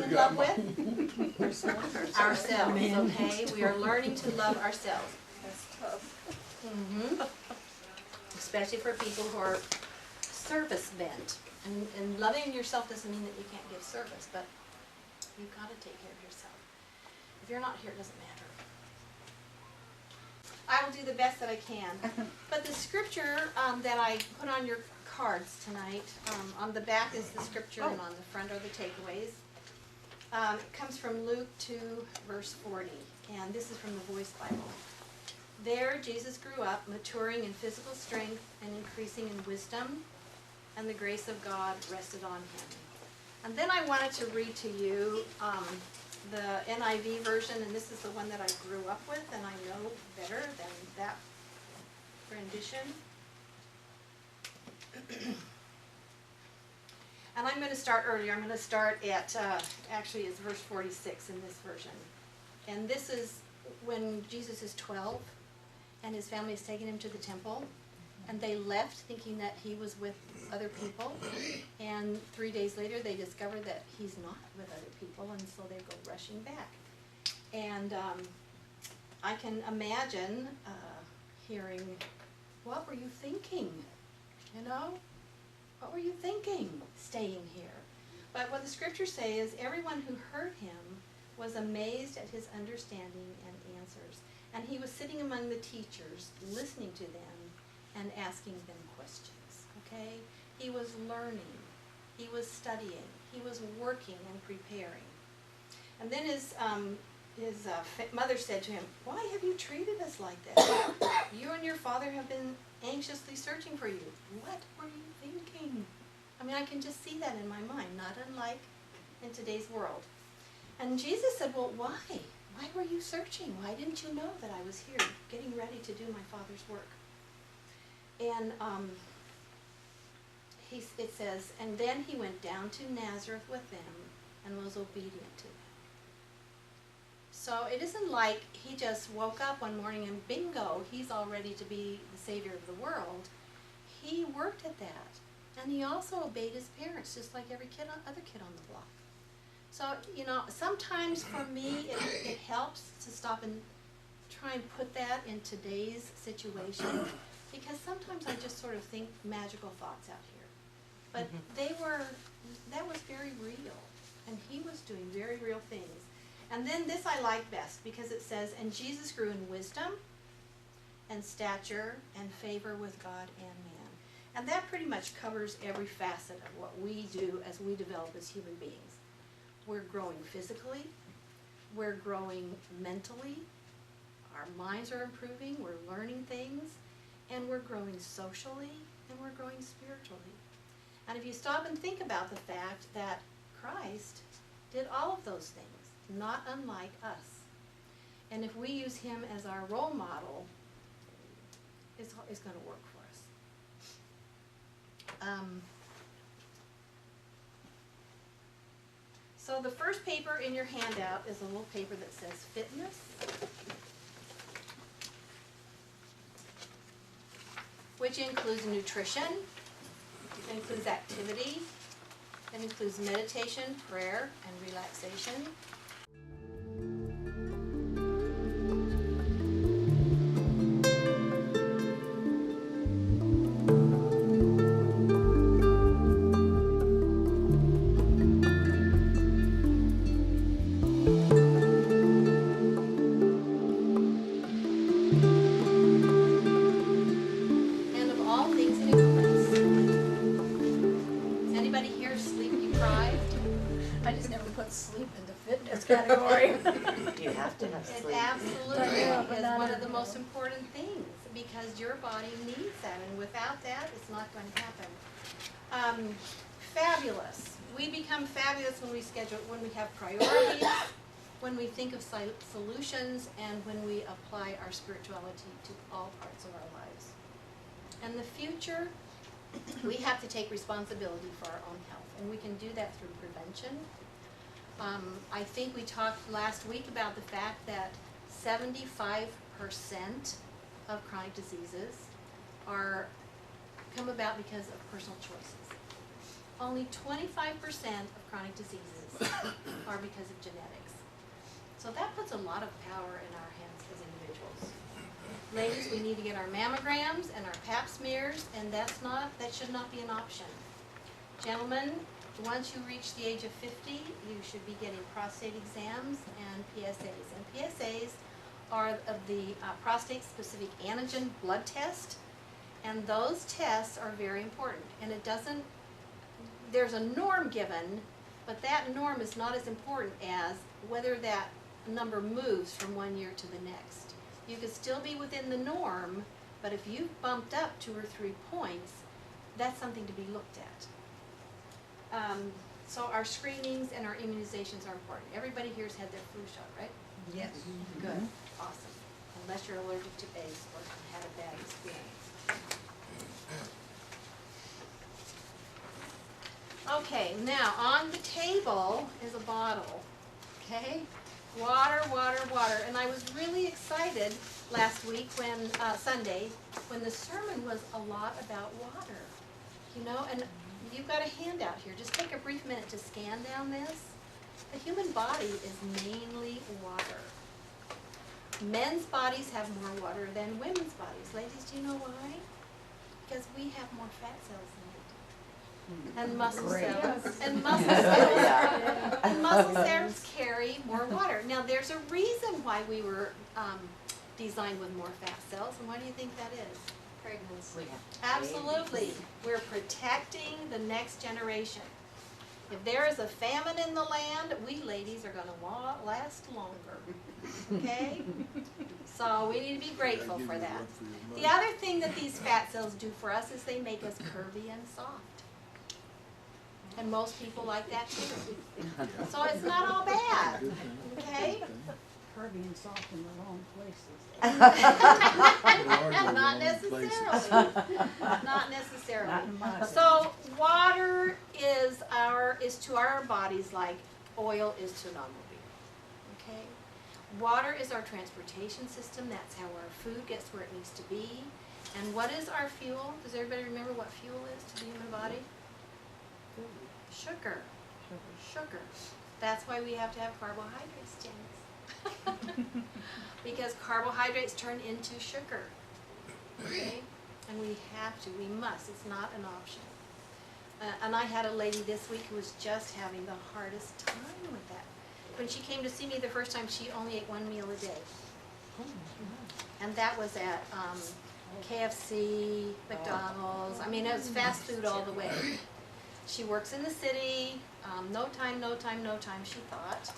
in love with? Ourselves, okay? We are learning to love ourselves. That's tough. Especially for people who are service bent. And loving yourself doesn't mean that you can't give service, but you've got to take care of yourself. If you're not here, it doesn't matter. I will do the best that I can. But the scripture that I put on your cards tonight, on the back is the scripture and on the front are the takeaways. It comes from Luke 2, verse 40, and this is from the Voice Bible. There Jesus grew up, maturing in physical strength and increasing in wisdom, and the grace of God rested on him. And then I wanted to read to you the NIV version, and this is the one that I grew up with, and I know better than that rendition. And I'm going to start earlier. I'm going to start at, actually it's verse 46 in this version. And this is when Jesus is 12, and his family has taken him to the temple. And they left thinking that he was with other people. And 3 days later, they discover that he's not with other people, and so they go rushing back. And I can imagine hearing, what were you thinking? You know? What were you thinking staying here? But what the scriptures say is everyone who heard him was amazed at his understanding and answers. And he was sitting among the teachers, listening to them and asking them questions, okay? He was learning, he was studying, he was working and preparing. And then his mother said to him, "Why have you treated us like that? You and your father have been anxiously searching for you. What were you thinking?" I mean, I can just see that in my mind, not unlike in today's world. And Jesus said, "Well, why? Why were you searching? Why didn't you know that I was here getting ready to do my Father's work?" And it says, "And then he went down to Nazareth with them and was obedient to them." So it isn't like he just woke up one morning and bingo, he's all ready to be the Savior of the world. He worked at that. And he also obeyed his parents, just like every other kid on the block. So, you know, sometimes for me, it helps to stop and try and put that in today's situation, because sometimes I just sort of think magical thoughts out here. But that was very real, and he was doing very real things. And then this I like best, because it says, "And Jesus grew in wisdom and stature and favor with God and man." And that pretty much covers every facet of what we do as we develop as human beings. We're growing physically, we're growing mentally, our minds are improving, we're learning things, and we're growing socially, and we're growing spiritually. And if you stop and think about the fact that Christ did all of those things, not unlike us. And if we use him as our role model, it's going to work for us. So the first paper in your handout is a little paper that says fitness, which includes nutrition, it includes activity, it includes meditation, prayer, and relaxation. Category. You have to have sleep. It absolutely is one of the most important things, because your body needs that, and without that, it's not going to happen. Fabulous. We become fabulous when we have priorities, when we think of solutions, and when we apply our spirituality to all parts of our lives. And the future, we have to take responsibility for our own health, and we can do that through prevention. I think we talked last week about the fact that 75% of chronic diseases come about because of personal choices. Only 25% of chronic diseases are because of genetics. So that puts a lot of power in our hands as individuals. Ladies, we need to get our mammograms and our pap smears, and that should not be an option. Gentlemen, once you reach the age of 50, you should be getting prostate exams and PSAs. And PSAs are of the prostate-specific antigen blood test, and those tests are very important. And there's a norm given, but that norm is not as important as whether that number moves from one year to the next. You could still be within the norm, but if you've bumped up 2 or 3 points, that's something to be looked at. So our screenings and our immunizations are important. Everybody here's had their flu shot, right? Yes. Good, awesome. Unless you're allergic to base or had a bad experience. Okay, now on the table is a bottle, okay? Water, water, water. And I was really excited last week Sunday, when the sermon was a lot about water. You know, and you've got a handout here. Just take a brief minute to scan down this. The human body is mainly water. Men's bodies have more water than women's bodies. Ladies, do you know why? Because we have more fat cells in it. And muscle cells. And muscle cells. Yeah. And muscle cells carry more water. Now, there's a reason why we were designed with more fat cells. And why do you think that is? Pregnancy. We have Absolutely. We're protecting the next generation. If there is a famine in the land, we ladies are going to last longer. Okay? So we need to be grateful for that. The other thing that these fat cells do for us is they make us curvy and soft. And most people like that too. So it's not all bad. Okay? Curvy and soft in the wrong places. Not necessarily. Not necessarily. Not in my So water is to our bodies like oil is to an automobile. Okay? Water is our transportation system. That's how our food gets where it needs to be. And what is our fuel? Does everybody remember what fuel is to the human body? Sugar. Sugar. That's why we have to have carbohydrates, Janice. Because carbohydrates turn into sugar. Okay? And we have to, we must, it's not an option. And I had a lady this week who was just having the hardest time with that. When she came to see me the first time, she only ate 1 meal a day. And that was at KFC, McDonald's, I mean it was fast food all the way. She works in the city, no time, she thought.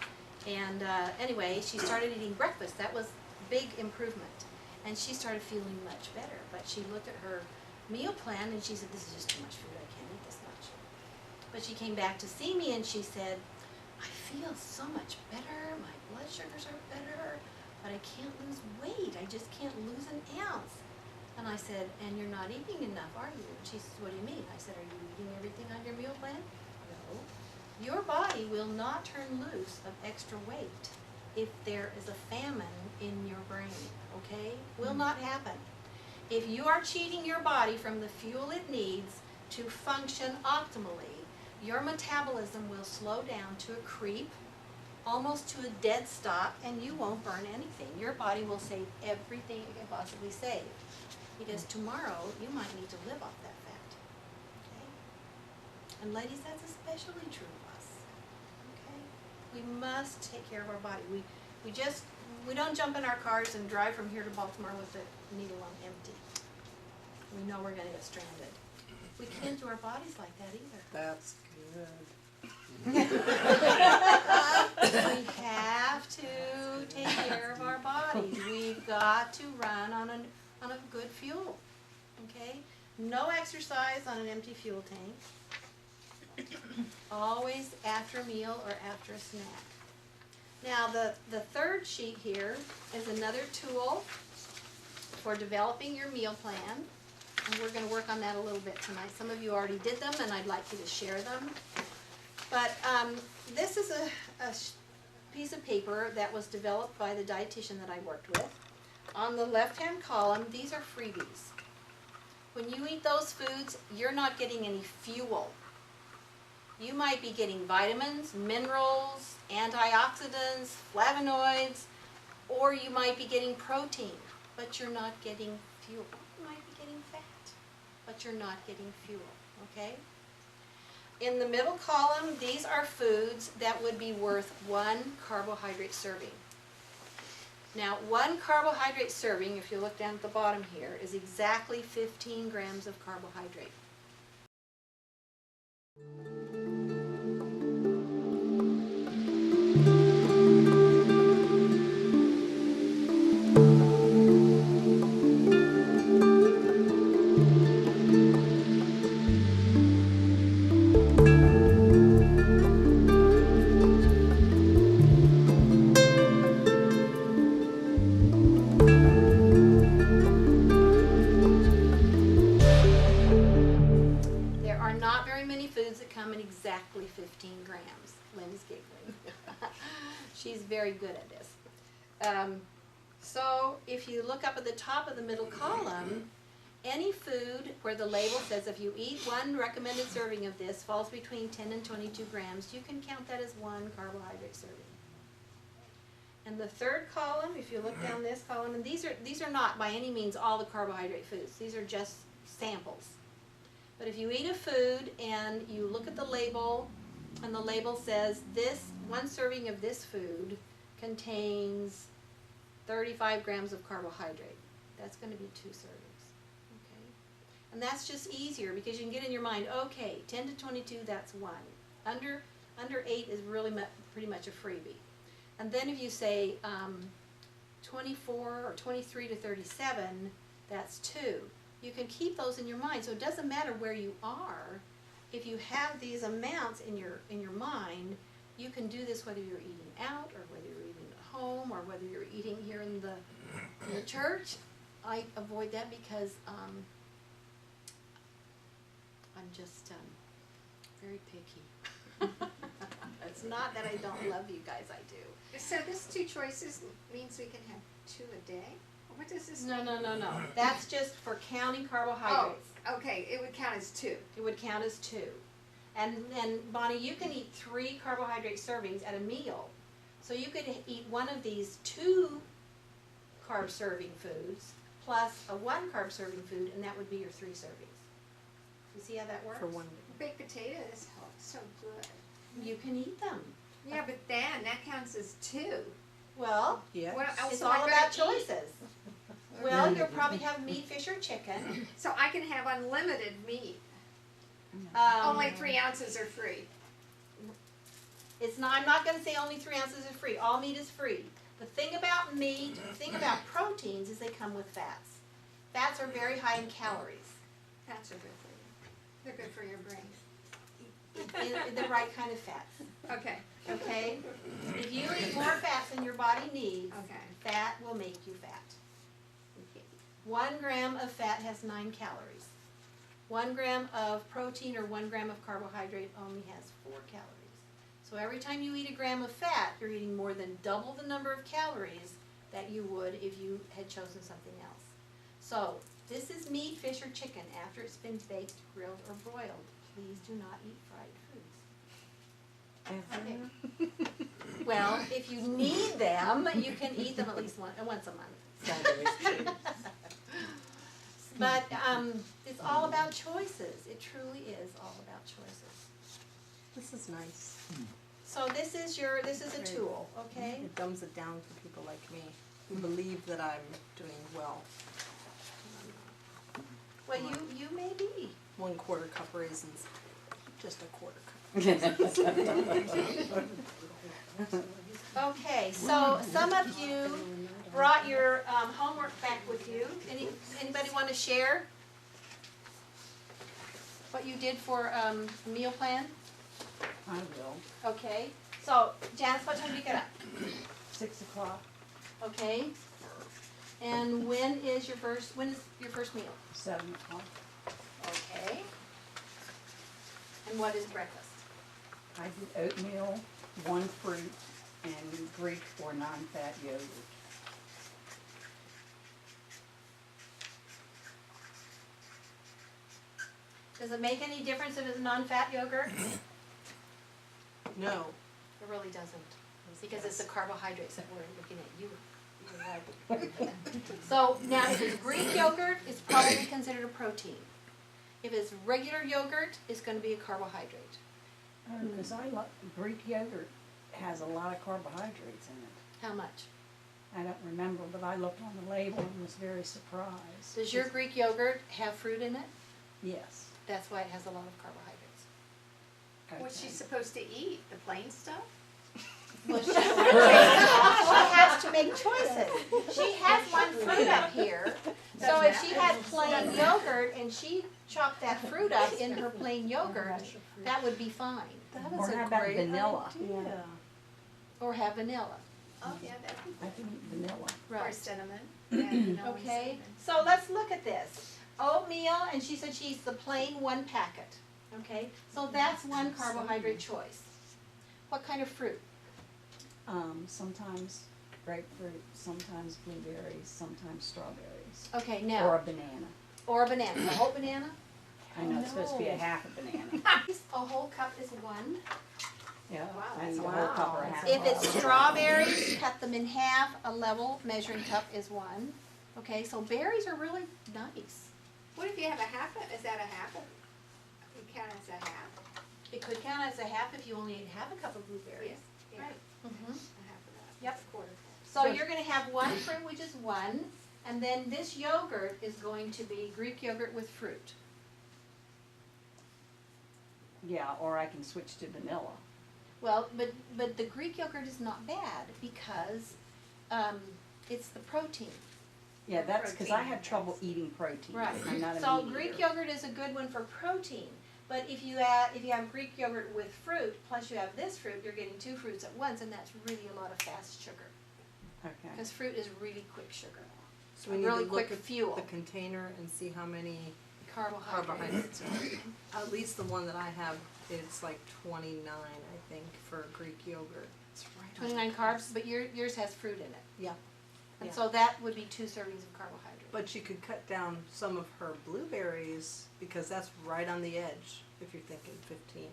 And anyway, she started eating breakfast. That was big improvement. And she started feeling much better. But she looked at her meal plan and she said, this is just too much food, I can't eat this much. But she came back to see me and she said, I feel so much better, my blood sugars are better, but I can't lose weight, I just can't lose an ounce. And I said, and you're not eating enough, are you? And she says, what do you mean? I said, are you eating everything on your meal plan? No. Your body will not turn loose of extra weight if there is a famine in your brain, okay? Will not happen. If you are cheating your body from the fuel it needs to function optimally, your metabolism will slow down to a creep, almost to a dead stop, and you won't burn anything. Your body will save everything it can possibly save. Because tomorrow, you might need to live off that fat. Okay? And ladies, that's especially true of us. Okay? We must take care of our body. We don't jump in our cars and drive from here to Baltimore with the needle on empty. We know we're going to get stranded. We can't do our bodies like that either. That's good. We have to take care of our bodies. We've got to run on a good fuel. Okay? No exercise on an empty fuel tank. Always after a meal or after a snack. Now the third sheet here is another tool for developing your meal plan. And we're going to work on that a little bit tonight. Some of you already did them, and I'd like you to share them. But this is a piece of paper that was developed by the dietitian that I worked with. On the left-hand column, these are freebies. When you eat those foods, you're not getting any fuel. You might be getting vitamins, minerals, antioxidants, flavonoids, or you might be getting protein, but you're not getting fuel. You might be getting fat, but you're not getting fuel, okay? In the middle column, these are foods that would be worth 1 carbohydrate serving. Now, 1 carbohydrate serving, if you look down at the bottom here, is exactly 15 grams of carbohydrate. There are not very many foods that come in exactly 15 grams. Linda's giggling. She's very good at this. So if you look up at the top of the middle column, any food where the label says if you eat 1 recommended serving of this falls between 10 and 22 grams, you can count that as 1 carbohydrate serving. And the third column, if you look down this column, and these are not by any means all the carbohydrate foods. These are just samples. But if you eat a food and you look at the label, and the label says this 1 serving of this food contains 35 grams of carbohydrate, that's going to be 2 servings. Okay? And that's just easier because you can get in your mind, okay, 10 to 22, that's 1. Under 8 is really pretty much a freebie. And then if you say 24 or 23 to 37, that's 2. You can keep those in your mind, so it doesn't matter where you are. If you have these amounts in your mind, you can do this whether you're eating out or whether you're eating at home or whether you're eating here in the church. I avoid that because I'm just very picky. It's not that I don't love you guys, I do. So this 2 choices means we can have 2 a day? What does this No, mean? no. That's just for counting carbohydrates. Oh, okay, it would count as 2. It would count as 2. And Bonnie, you can eat 3 carbohydrate servings at a meal. So you could eat one of these 2 carb serving foods plus a 1 carb serving food, and that would be your 3 servings. You see how that works? For 1. Baked potatoes, oh, so good. You can eat them. Yeah, but then that counts as 2. Well, Yes. What else it's am I all gonna about eat? choices. Well, you'll probably have meat, fish, or chicken. So I can have unlimited meat. Only 3 ounces are free. It's not. I'm not going to say only 3 ounces are free. All meat is free. The thing about meat, the thing about proteins is they come with fats. Fats are very high in calories. Fats are good for you. They're good for your brain. The right kind of fats. Okay. Okay? If you eat more fats than your body needs, Okay. fat will make you fat. 1 gram of fat has 9 calories. 1 gram of protein or 1 gram of carbohydrate only has 4 calories. So every time you eat a gram of fat, you're eating more than double the number of calories that you would if you had chosen something else. So this is meat, fish, or chicken after it's been baked, grilled, or broiled. Please do not eat fried foods. Okay. Well, if you need them, you can eat them at least once a month. But it's all about choices. It truly is all about choices. This is nice. So this is a tool, okay? It dumbs it down for people like me who believe that I'm doing well. Well, you may be. 1/4 cup raisins, just a 1/4 cup. Okay, so some of you brought your homework back with you. Anybody want to share what you did for meal plan? I will. Okay, so Janice, what time do you get up? 6 o'clock, Okay, and when is your first meal? 7 o'clock. Okay, and what is breakfast? I did oatmeal, 1 fruit, and Greek or non-fat yogurt. Does it make any difference if it's non-fat yogurt? No. It really doesn't, because it's the carbohydrates that we're looking at. You're right. So now, if it's Greek yogurt, it's probably considered a protein. If it's regular yogurt, it's going to be a carbohydrate. Because Greek yogurt has a lot of carbohydrates in it. How much? I don't remember, but I looked on the label and was very surprised. Does your Greek yogurt have fruit in it? Yes. That's why it has a lot of carbohydrates. What's she supposed to eat? The plain stuff? Well, she has to make choices. She has one fruit up here. So if she had plain yogurt and she chopped that fruit up in her plain yogurt, that would be fine. That Or is a how about great vanilla? idea. Or have vanilla. Oh, yeah, that'd be I can eat vanilla. Or Right. cinnamon. Yeah, you know, Okay, cinnamon. so let's look at this. Oatmeal, and she said she eats the plain 1 packet. Okay, so that's one carbohydrate choice. What kind of fruit? Sometimes grapefruit, sometimes blueberries, sometimes strawberries. Okay, Or now, a banana. or a banana, a whole banana? I know it's supposed to be a No. half a banana. A whole cup is 1. Yeah, Wow, I that's eat a a whole lot. cup or a half. If a it's cup. strawberries, cut them in half, a level measuring cup is 1. Okay, so berries are really nice. What if you have is that a half? You count as a half? It could count as a half if you only ate half a cup of blueberries. Yeah, Right. a half of that. Yep. That's a quarter So you're gonna have 1 fruit, which is 1, and then this yogurt is going to be Greek yogurt with fruit. Yeah, or I can switch to vanilla. Well, but the Greek yogurt is not bad because it's the protein. Yeah, that's because I Protein, have trouble yes. eating protein. Right. I'm not a So meat Greek eater. yogurt is a good one for protein. But if you have Greek yogurt with fruit, plus you have this fruit, you're getting 2 fruits at once, and that's really a lot of fast sugar. Okay. Because fruit is really quick sugar. So we need Really to quick look at fuel. the container and see how many Carbohydrates. carbohydrates. At least the one that I have, it's like 29, I think, for Greek yogurt. It's right on 29 the carbs, but yours has fruit in it. Yeah. And Yeah. so that would be 2 servings of carbohydrate. But you could cut down some of her blueberries because that's right on the edge. If you're thinking 15,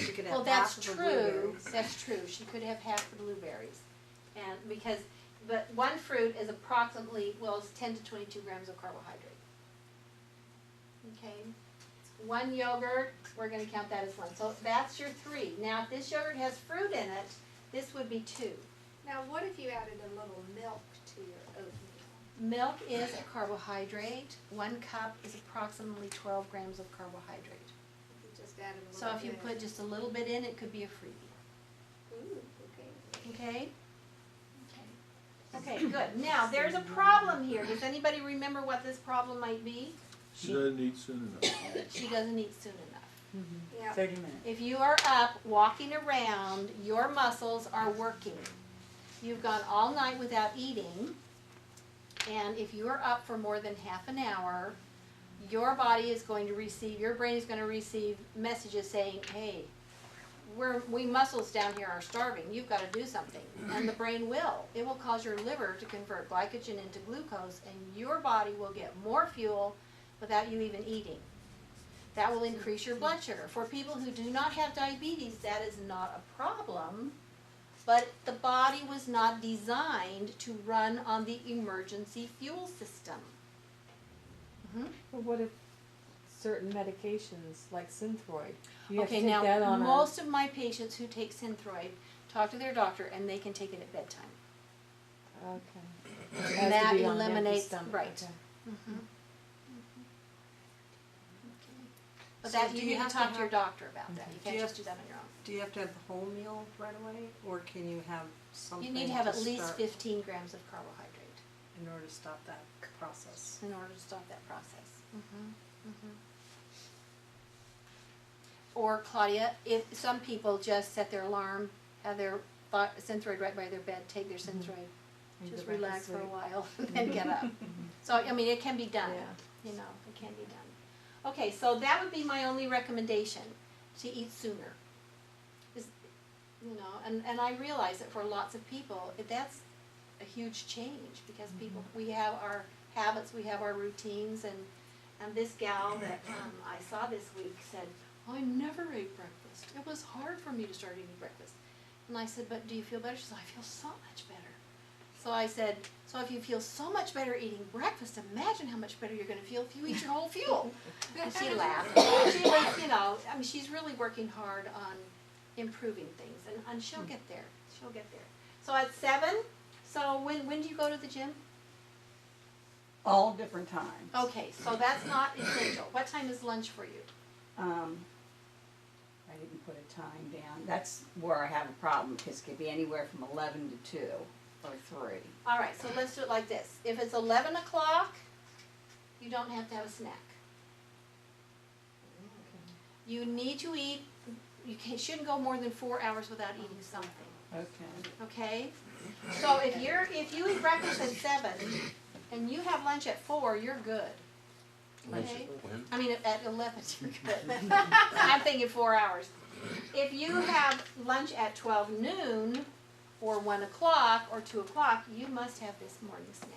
she could have Well, that's half of the true. blueberries. That's true. She could have half the blueberries, and but 1 fruit is approximately it's 10 to 22 grams of carbohydrate. Okay, 1 yogurt, we're going to count that as 1. So that's your 3. Now, if this yogurt has fruit in it, this would be 2. Now, what if you added a little milk to your oatmeal? Milk is a carbohydrate. 1 cup is approximately 12 grams of carbohydrate. You just added a So little if you bit. put just a little bit in, it could be a freebie. Ooh, okay. Okay? Okay, good. Now, there's a problem here. Does anybody remember what this problem might be? She doesn't eat soon enough. She doesn't eat soon enough. Yeah. 30 minutes. If you are up walking around, your muscles are working. You've gone all night without eating, and if you are up for more than half an hour, your body is going to receive, your brain is going to receive messages saying, hey, we muscles down here are starving, you've got to do something. And the brain will. It will cause your liver to convert glycogen into glucose, and your body will get more fuel without you even eating. That will increase your blood sugar. For people who do not have diabetes, that is not a problem, but the body was not designed to run on the emergency fuel system. But what if certain medications, like Synthroid, you have to Okay, take that now, on most of my patients who take Synthroid talk to their doctor, and they can take it at bedtime. Okay. It has And to that be on an empty eliminates, stomach, right. okay. But So that, do you you need to have to talk to your have- doctor about that. You Do can't you just have- do that on your own. Do you have to have the whole meal right away, or can you have something You need to have at least start 15 grams of carbohydrate in order to stop that process? in order to stop that process. Or Claudia, if some people just set their alarm, have their Synthroid right by their bed, take their Synthroid, And just go back to relax for a sleep. while, and then get up. So, I mean, it can be done, Yeah. you know, it can be done. Okay, so that would be my only recommendation, to eat sooner. Is, you know, and I realize that for lots of people, that's a huge change, because people, we have our habits, we have our routines, and this gal that I saw this week said, I never ate breakfast. breakfast. It was hard for me to start eating breakfast. And I said, but do you feel better? She said, I feel so much better. So I said, so if you feel so much better eating breakfast, imagine how much better you're gonna feel if you eat your whole fuel. And she laughed. She was, you know, I mean, she's really working hard on improving things, and she'll get there. She'll get there. So at 7, so when do you go to the gym? All different times. Okay, so that's not essential. What time is lunch for you? I didn't put a time down. That's where I have a problem, because it could be anywhere from 11 to 2 or 3. All right, so let's do it like this. If it's 11 o'clock, you don't have to have a snack. You need to eat, shouldn't go more than 4 hours without eating something, Okay. okay? So if you eat breakfast at 7 and you have lunch at 4, you're good. Okay? I mean, at 11, you're good. I'm thinking 4 hours. If you have lunch at 12 noon, or 1 o'clock, or 2 o'clock, you must have this morning snack.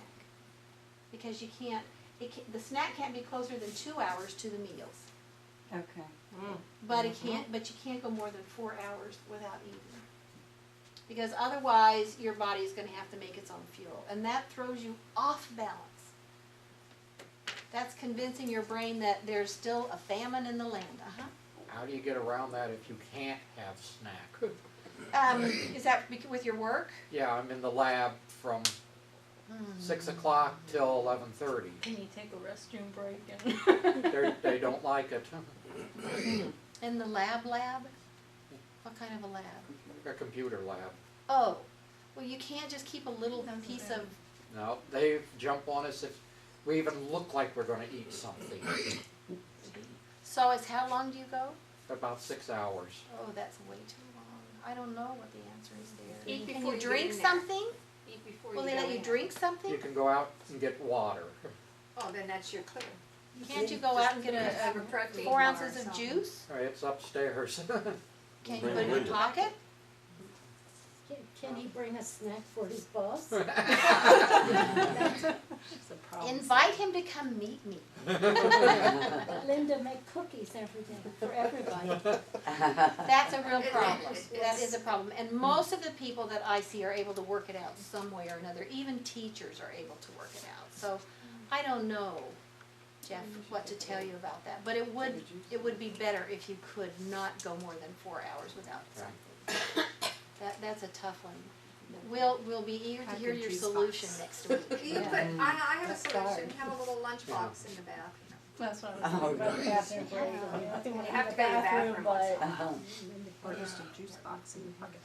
Because you can't, the snack can't be closer than 2 hours to the meals. Okay. But but you can't go more than 4 hours without eating. Because otherwise, your body's gonna have to make its own fuel, and that throws you off balance. That's convincing your brain that there's still a famine in the land, How do you get around that if you can't have snack? Is that with your work? Yeah, I'm in the lab from 6 o'clock till 11:30. Can you take a restroom break and? They don't like it. In the lab? What kind of a lab? A computer lab. Oh, well, you can't just keep a little piece of, No, they jump on us if we even look like we're gonna eat something. so it's how long do you go? About 6 hours. Oh, that's way too long. I don't know what the answer is there. Eat Can before you you drink get in there. something? Eat before Will you they go let you in. drink something? You can go out and get water. Oh, then that's your clue. Can't you go out and get Have a a protein 4 bar or ounces of something. juice? It's upstairs. Can you put it in your pocket? Can he bring a snack for his boss? Invite him to come meet me. Linda make cookies every day for everybody. That's a real problem. It That is. is a problem. And most of the people that I see are able to work it out some way or another. Even teachers are able to work it out. So I don't know, Jeff, what to tell you about that. But it would be better if you could not go more than 4 hours without something. That's a tough one. We'll be eager to hear your solution next week. You put, I have a solution, have a little lunchbox in the bathroom. That's what I was thinking about the bathroom break. Nothing when You you have to go to the bathroom once in a while. Or just a juice box in your pocket.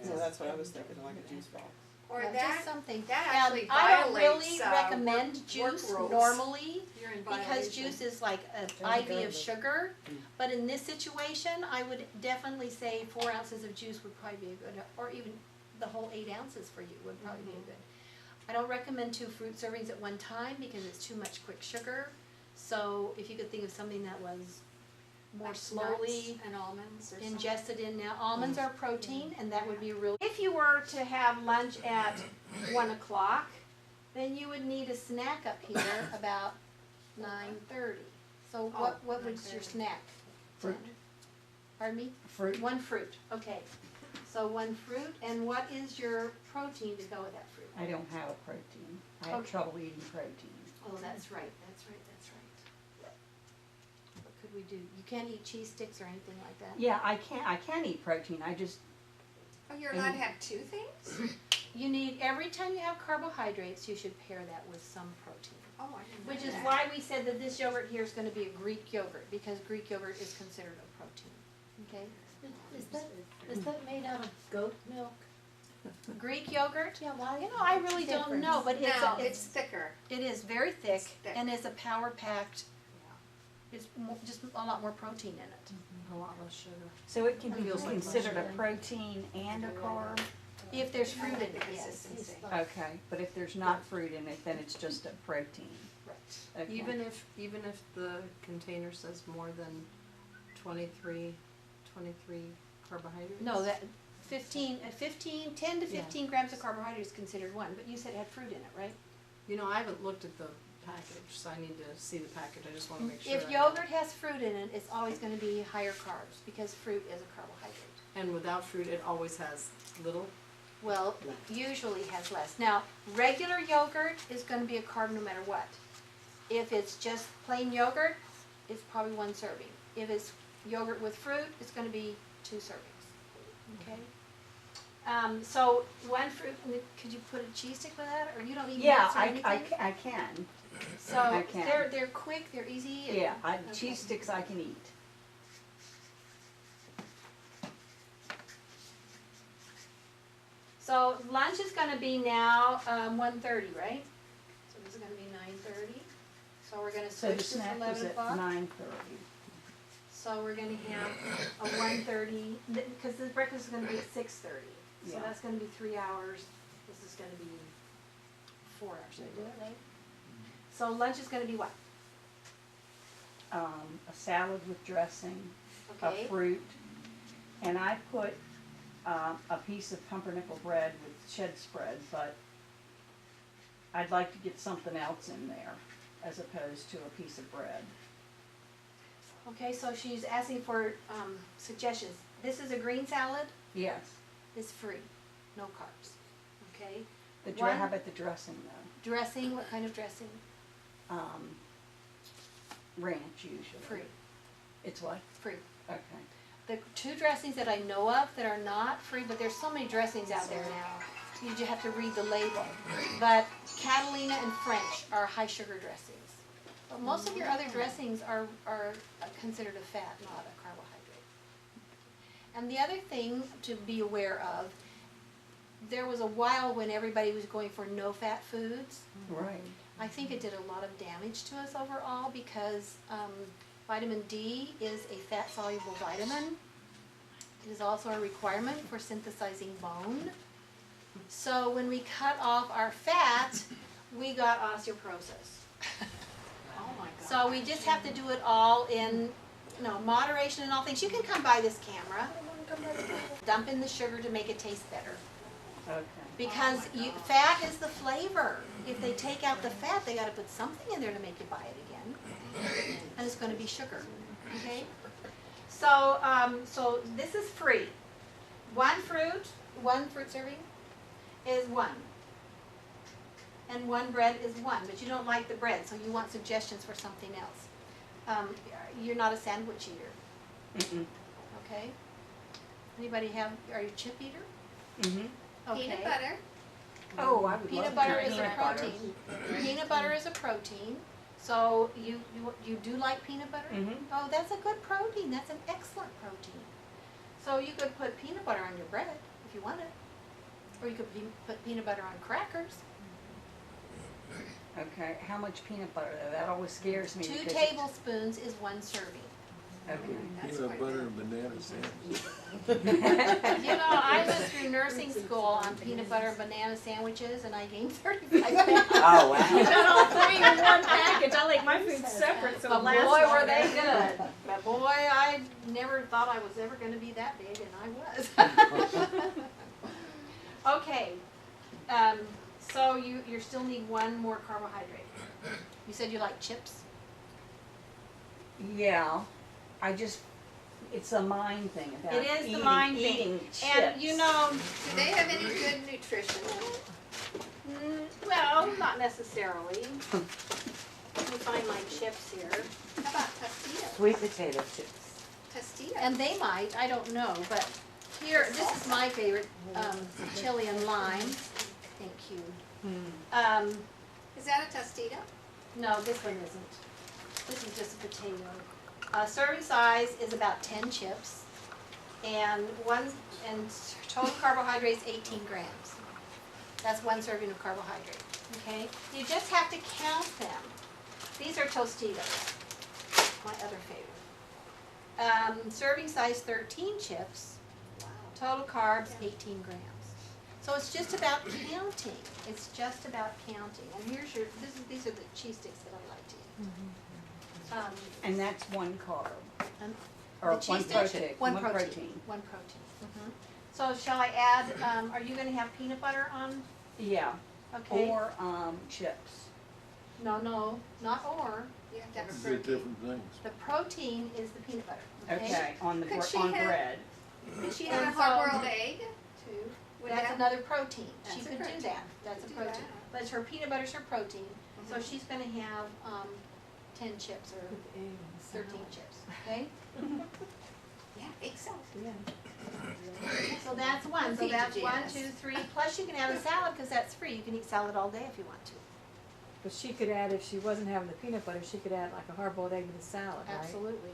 So that's what I was thinking, like a juice box. Or Yeah, that, just something. that Now, actually I don't violates, really work recommend juice rules. normally, You're in because violation. juice is like an IV of sugar. But in this situation, I would definitely say 4 ounces of juice would probably be a good, or even the whole 8 ounces for you would probably be a good. I don't recommend 2 fruit servings at one time because it's too much quick sugar. So if you could think of something that was more Like slowly nuts and almonds or something. ingested in now. Almonds are protein, and that would be real. If you were to have lunch at 1 o'clock, then you would need a snack up here about 9:30. So what was your 9:30. snack? Fruit. Pardon me? Fruit. 1 fruit, okay. So 1 fruit, and what is your protein to go with that fruit? I don't have a protein. I have Okay. trouble eating protein. Oh, that's right. What could we do? You can't eat cheese sticks or anything like that? Yeah, I can eat protein. I just, Oh, you're allowed to have 2 things? You need, every time you have carbohydrates, you should pair that with some protein. Oh, I didn't know Which is that. why we said that this yogurt here is gonna be a Greek yogurt, because Greek yogurt is considered a protein, okay? Is that made out of goat milk? Greek yogurt, Yeah, why? you know, I really don't know, but No, it's, it's thicker. it is very thick, It's thick. and it's a power-packed, it's just a lot more protein in it. A lot less sugar. so it can be Feels like considered a protein and a carb? If there's fruit in it, yes. Consistency. Okay, but if there's not fruit in it, then it's just a protein. Right. Okay. Even if the container says more than 23 carbohydrates? No, that, 10 to 15 grams of carbohydrate is considered 1, but you said it had fruit in it, right? You know, I haven't looked at the package, so I need to see the package, I just wanna make sure. If yogurt has fruit in it, it's always gonna be higher carbs, because fruit is a carbohydrate. And without fruit, it always has little, Well, usually has less. Now, regular yogurt is gonna be a carb no matter what. If it's just plain yogurt, it's probably 1 serving. If it's yogurt with fruit, it's gonna be 2 servings, okay? So 1 fruit, could you put a cheese stick with that, or you don't need Yeah, nuts or anything? I can. So, I can. they're quick, they're easy. and- Yeah, okay. cheese sticks I can eat. So lunch is gonna be now, 1:30, right? So this is gonna be 9:30. So we're gonna So the switch to snack was 11 at o'clock. 9:30. So we're gonna have a 1:30, because the breakfast is gonna be at 6:30. So Yeah. that's gonna be 3 hours. This is gonna be 4 hours. Did I do it right? So lunch is gonna be what? A salad with dressing, Okay. a fruit, and I put a piece of pumpernickel bread with shed spread, but I'd like to get something else in there as opposed to a piece of bread. Okay, so she's asking for suggestions. This is a green salad. Yes. It's free, no carbs. Okay. How about the dressing though? Dressing, what kind of dressing? Ranch usually. Free. It's what? Free. Okay. The 2 dressings that I know of that are not free, but there's so many dressings out there now. You just have to read the label. But Catalina and French are high sugar dressings. But most of your other dressings are considered a fat, not a carbohydrate. And the other thing to be aware of, there was a while when everybody was going for no-fat foods. Right. I think it did a lot of damage to us overall because vitamin D is a fat-soluble vitamin. It is also a requirement for synthesizing bone. So when we cut off our fat, we got osteoporosis. Oh my God. So we just have to do it all in, moderation and all things. You can come by this camera. Dump in the sugar to make it taste better. Okay. Because fat is the flavor. If they take out the fat, they gotta put something in there to make you buy it again. And it's gonna be sugar, okay? So, so this is free. 1 fruit serving is 1. And 1 bread is 1, but you don't like the bread, so you want suggestions for something else. You're not a sandwich eater, Mm-mm. okay? Anybody are you a chip eater? Mm-hmm. Okay. Peanut butter. Oh, I would Peanut love butter to is a peanut butter. protein. Peanut butter is a protein. So you do like peanut butter? Mhm. Oh, that's a good protein. That's an excellent protein. So you could put peanut butter on your bread if you wanted. Or you could put peanut butter on crackers. Okay, how much peanut butter though? That always scares me. 2 because tablespoons is 1 serving. Okay. That's Peanut quite butter a and banana sandwich. I went through nursing school on peanut butter and banana sandwiches and I gained 35 pounds. Oh, wow. Got all 3 in 1 package. I like my food separate so But it lasts boy, were longer. they good. But boy, I never thought I was ever gonna be that big, and I was. Okay, so you still need 1 more carbohydrate. You said you like chips? Yeah, it's a mind thing about It is the eating, mind thing. eating chips. And Do they have any good nutrition? well, not necessarily. Let me find my chips here. How about Tostitos? Sweet potato chips. Tostitos. And they might, I don't know, but here, this is my favorite, chili and lime. Thank you. Is that a Tostito? No, this one isn't. This is just a potato. Serving size is about 10 chips, and total carbohydrates 18 grams. That's 1 serving of carbohydrate. Okay, you just have to count them. These are Tostitos, my other favorite. Serving size 13 chips. Total carbs 18 grams. So it's just about counting. It's just about counting. And these are the cheese sticks that I like to eat. And that's 1 carb. And Or the 1 cheese stick, protein. One protein. So shall I add, are you gonna have peanut butter on? Yeah. Okay. Or chips. No, not or. You have to have a They're protein. different things. The protein is the peanut butter, Okay, on the, Could she on have- bread. Could she And have a so- hard-boiled egg too? Would That's that- another protein. She That's a could do protein. that. That's a Could do protein. that. But her peanut butter's her protein, so Mhm. she's gonna have, 10 chips or 13 chips, okay? Yeah, egg salad. So that's one, so Feed you, that's 1, Janice. 2, 3, plus you can have a salad, cause that's free. You can eat salad all day if you want to. But she could add, if she wasn't having the peanut butter, she could add like a hard-boiled egg with a salad, right? Absolutely.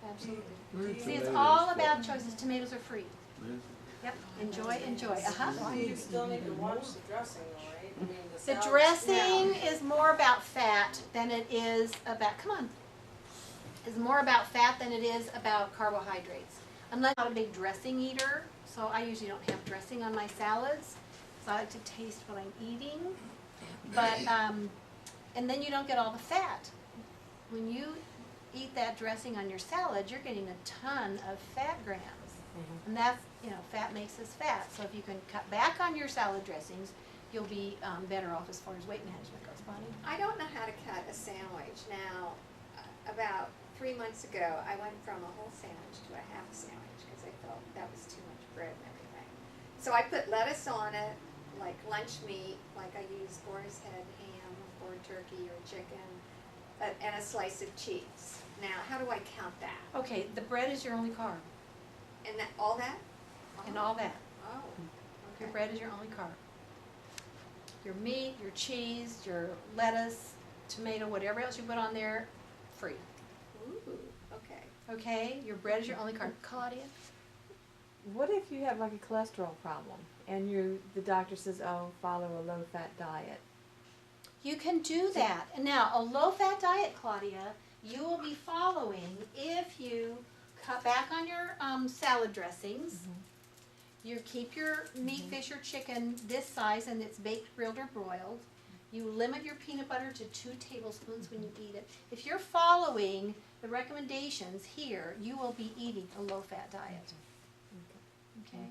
Absolutely. Fruit, See, it's tomatoes, all stuff. about choices. Tomatoes are free. Yes. Yep, enjoy, uh-huh. You still need to watch the dressing though, right? I mean, The salad- dressing is more about fat than it is about, come on, is more about fat than it is about carbohydrates. I'm not a big dressing eater, so I usually don't have dressing on my salads, so I like to taste what I'm eating. But, and then you don't get all the fat. When you eat that dressing on your salad, you're getting a ton of fat grams. And that's, fat makes us fat, so if you can cut back on your salad dressings, you'll be better off as far as weight management goes, Bonnie. I don't know how to cut a sandwich. Now, about 3 months ago, I went from a whole sandwich to a half sandwich because I felt that was too much bread and everything. So I put lettuce on it, like lunch meat, like I use boar's head ham or turkey or chicken, and a slice of cheese. Now, how do I count that? Okay, the bread is your only carb, And that, all that? and all that. Oh, Your okay. bread is your only carb. Your meat, your cheese, your lettuce, tomato, whatever else you put on there, free. Ooh, okay. Okay, your bread is your only carb. Claudia? What if you have like a cholesterol problem and the doctor says, oh, follow a low-fat diet? You can do that. And now, a low-fat diet, Claudia, you will be following if you cut back on your salad dressings. You keep your meat, fish, or chicken this size, and it's baked, grilled, or broiled. You limit your peanut butter to 2 tablespoons when you eat it. If you're following the recommendations here, you will be eating a low-fat diet. Okay?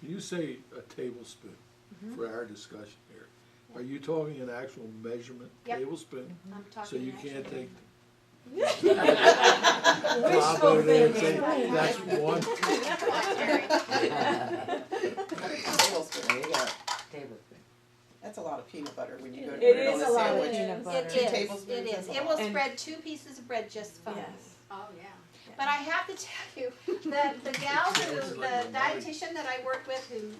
You say a tablespoon for our discussion here. Are you talking an actual measurement Yep. tablespoon? I'm So talking you actually. can't take Wishful drop over there and say, thinking. that's one. Tablespoon. There you go, tablespoon. That's a lot of peanut butter when you go to It put it on is a a lot of sandwich. peanut butter. It Two is, tablespoons it is. is a It lot. will And- spread 2 pieces of bread just fine. Yes. Oh, yeah. But I have to tell you that the gal the dietitian that I worked with who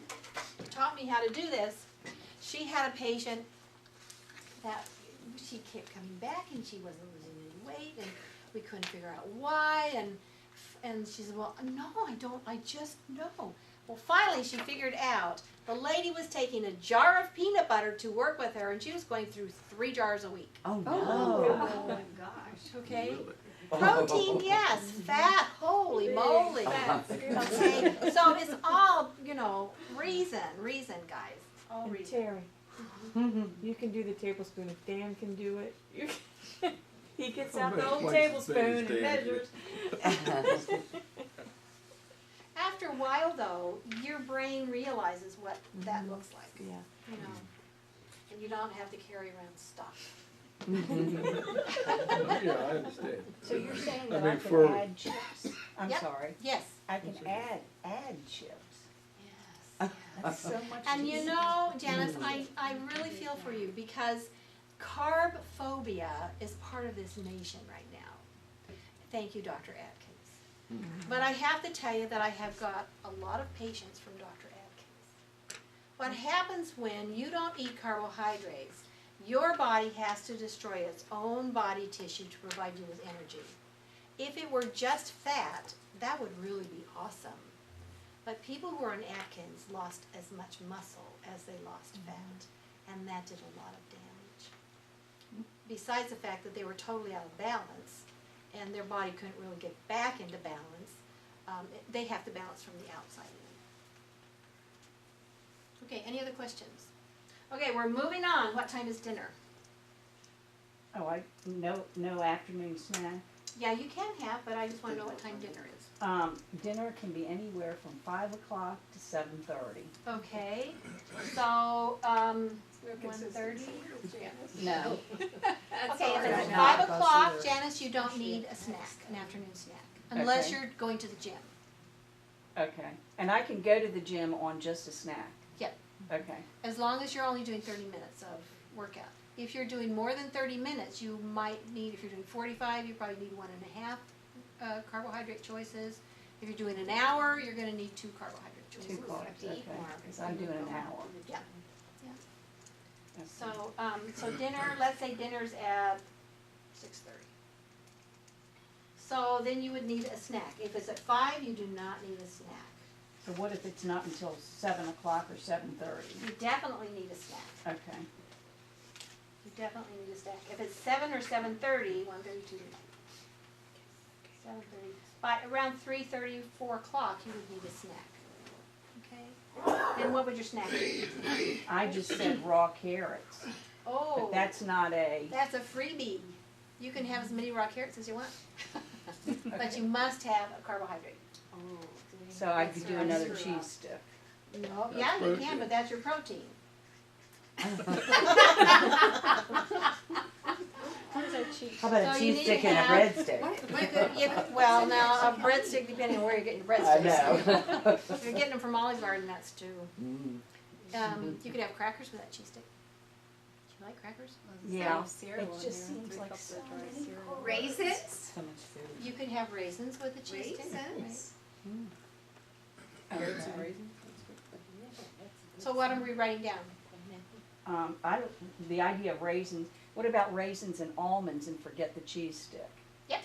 taught me how to do this, she had a patient that she kept coming back and she wasn't losing any weight and we couldn't figure out why and she said, well, no, I just know. Well, finally she figured out the lady was taking a jar of peanut butter to work with her and she was going through 3 jars a week. Oh, no. Oh, my gosh. Okay? Really? Protein, yes. Fat, holy moly. Okay, so it's all, reason, guys. All And reason. Terry, you can do the tablespoon. If Dan can do it, you can. He gets I'll out the make old twice as big as tablespoon and Dan measures. After a while, though, your brain realizes what that looks like, Yeah. and you don't have to carry around stuff. Yeah, I understand. So you're saying I that mean, I can for- add chips? I'm Yep. sorry. Yes. I can add chips. Yes. That's so much And you easier. know, Janice, I really feel for you because carb phobia is part of this nation right now. Thank you, Dr. Atkins. But I have to tell you that I have got a lot of patients from Dr. Atkins. What happens when you don't eat carbohydrates, your body has to destroy its own body tissue to provide you with energy. If it were just fat, that would really be awesome. But people who are on Atkins lost as much muscle as they lost fat, and that did a lot of damage. Besides the fact that they were totally out of balance, and their body couldn't really get back into balance, they have to balance from the outside in. Okay, any other questions? Okay, we're moving on. What time is dinner? Oh, no afternoon snack. Yeah, you can have, but I just want to know what time dinner is. Dinner can be anywhere from 5 o'clock to 7:30. Okay, so, 1:30? No. Okay, if it's right. 5 No, o'clock, either. Janice, you don't need a snack, an afternoon snack, unless Okay. you're going to the gym. Okay. And I can go to the gym on just a snack? Yep. Okay. As long as you're only doing 30 minutes of workout. If you're doing more than 30 minutes, you might need, if you're doing 45, you probably need 1.5 carbohydrate choices. If you're doing an hour, you're gonna need 2 carbohydrate choices. 2 carbs, have to eat okay. more. Because I'm doing an hour. Yeah. Okay. So dinner, let's say dinner's at 6:30. So then you would need a snack. If it's at 5, you do not need a snack. So what if it's not until 7 o'clock or 7:30? You definitely need a snack. Okay. You definitely need a snack. If it's 7 or 7:30, 1:32, 7:30, by around 3:30, 4 o'clock, you would need a snack. Okay? And what would your snack be? I just said raw carrots. Oh, But that's not a, that's a freebie. You can have as many raw carrots as you want. But you must have a carbohydrate. so I could do another cheese stick. No, yeah, you can, but that's your protein. How about So a you cheese need stick to and a have- breadstick? You could, well, now, a breadstick, depending on where you're getting your I breadsticks. know. If you're getting them from Olive Garden, that's too. Mm. You could have crackers with that cheese stick. Do you like crackers? Yeah. Cereal It in just here, seems 3 like cups so of dry many cereal. Raisins? So much food. You could have raisins with the cheese stick. Raisins? Carrots and Okay. raisins. So what are we writing down? The idea of raisins, what about raisins and almonds and forget the cheese stick? Yep.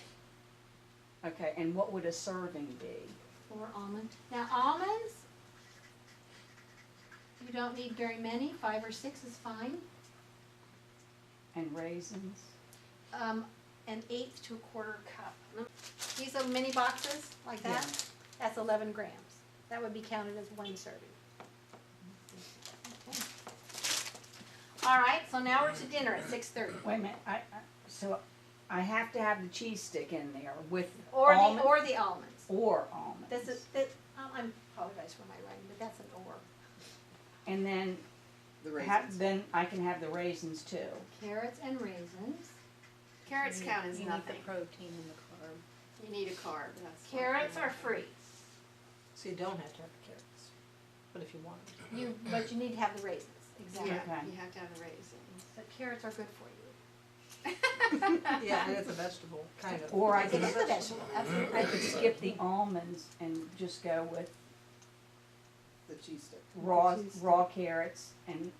Okay, and what would a serving be? 4 almonds. Now almonds, you don't need very many, 5 or 6 is fine. And raisins? An eighth to a quarter cup. These are mini boxes like that. Yeah. That's 11 grams. That would be counted as 1 serving. Okay. All right, so now we're to dinner at 6:30. Wait a minute, so I have to have the cheese stick in there with Or almond? the almonds. Or almonds. I apologize for my writing, but that's an or. And then, The raisins. then I can have the raisins too. Carrots and raisins. Carrots count as You need nothing. the protein and the carb. You need a carb, that's. Carrots are free. So you don't have to have the carrots, but if you want. But you need to have the raisins. Exactly. Yeah, Okay. you have to have the raisins. But carrots are good for you. Yeah, and it's a vegetable, kind of. Or I It could, is a vegetable, absolutely. I could skip the almonds and just go with The cheese stick. raw carrots and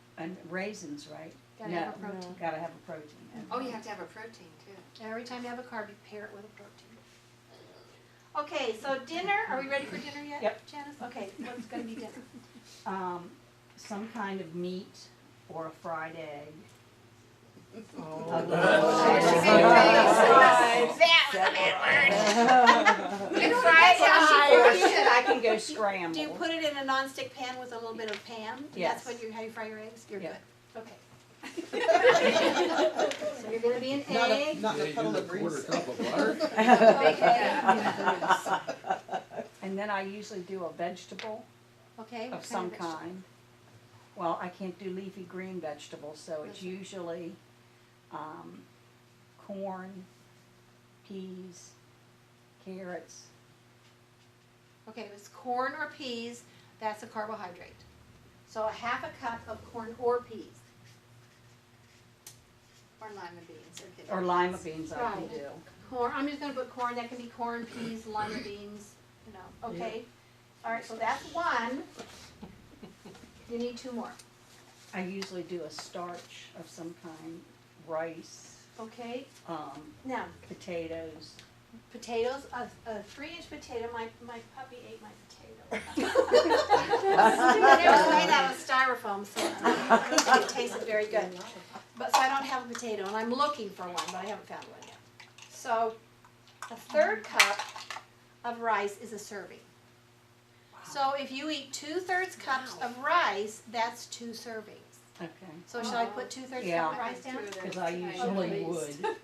raisins, right? Gotta No, have a protein. Gotta have a protein. Oh, you have to have a protein too. Every time you have a carb, you pair it with a protein. Okay, so dinner, are we ready for dinner yet? Yep. Janice? Okay, what's gonna be dinner? Some kind of meat or a fried egg. I can go scrambled. Do you put it in a nonstick pan with a little bit of Pam? Yes. That's how you fry your eggs? You're Yeah. good, okay. So you're gonna be an Not egg. a Yeah, puddle use a of quarter grease. cup of butter. And then I usually do a vegetable Okay. what of some vegetable? kind. Well, I can't do leafy green vegetables, so it's Okay. usually corn, peas, carrots. Okay, if it's corn or peas, that's a carbohydrate. So a half a cup of corn or peas. Or lima beans or kidney Or lima beans I can Right. do. Corn, I'm just gonna put corn, that can be corn, peas, lima beans, you know, okay? All right, so that's 1. You need 2 more, I usually do a starch of some kind, rice, okay? Now, potatoes. potatoes, a 3-inch potato, my puppy ate my potato. And it was made out of styrofoam, so I don't think it tasted very good. But, so I don't have a potato, and I'm looking for one, but I haven't found one yet. So, a 1/3 cup of rice is a serving. So if you eat 2/3 cups of rice, that's 2 servings. Okay. So shall I put 2/3 Yeah. cup of rice down? Because I usually would.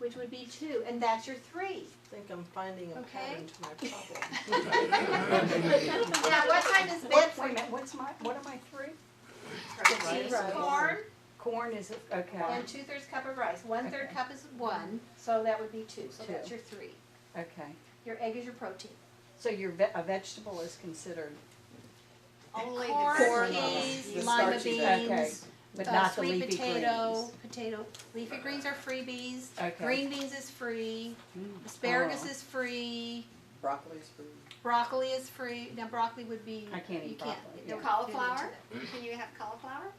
which would be 2, and that's your 3. I think I'm finding a Okay. pattern to my problem. Now, what time is bed Wait for a minute, what are my 3? cheese, corn, Corn is, okay, and 2/3 cup of rice. 1/3 cup is 1, so that would be 2. So that's your 3. okay. Your egg is your protein. So your a vegetable is considered, Only the Corn, corn. peas, The lima starchy beans, okay, but not the sweet leafy potato, greens. leafy greens are freebies. Okay. Green beans is free. Mm. Asparagus Oh, is free. Broccoli's free. Broccoli is free. Now broccoli would be. I can't eat you broccoli, Can't, yeah. don't Cauliflower? fit into Can you have cauliflower?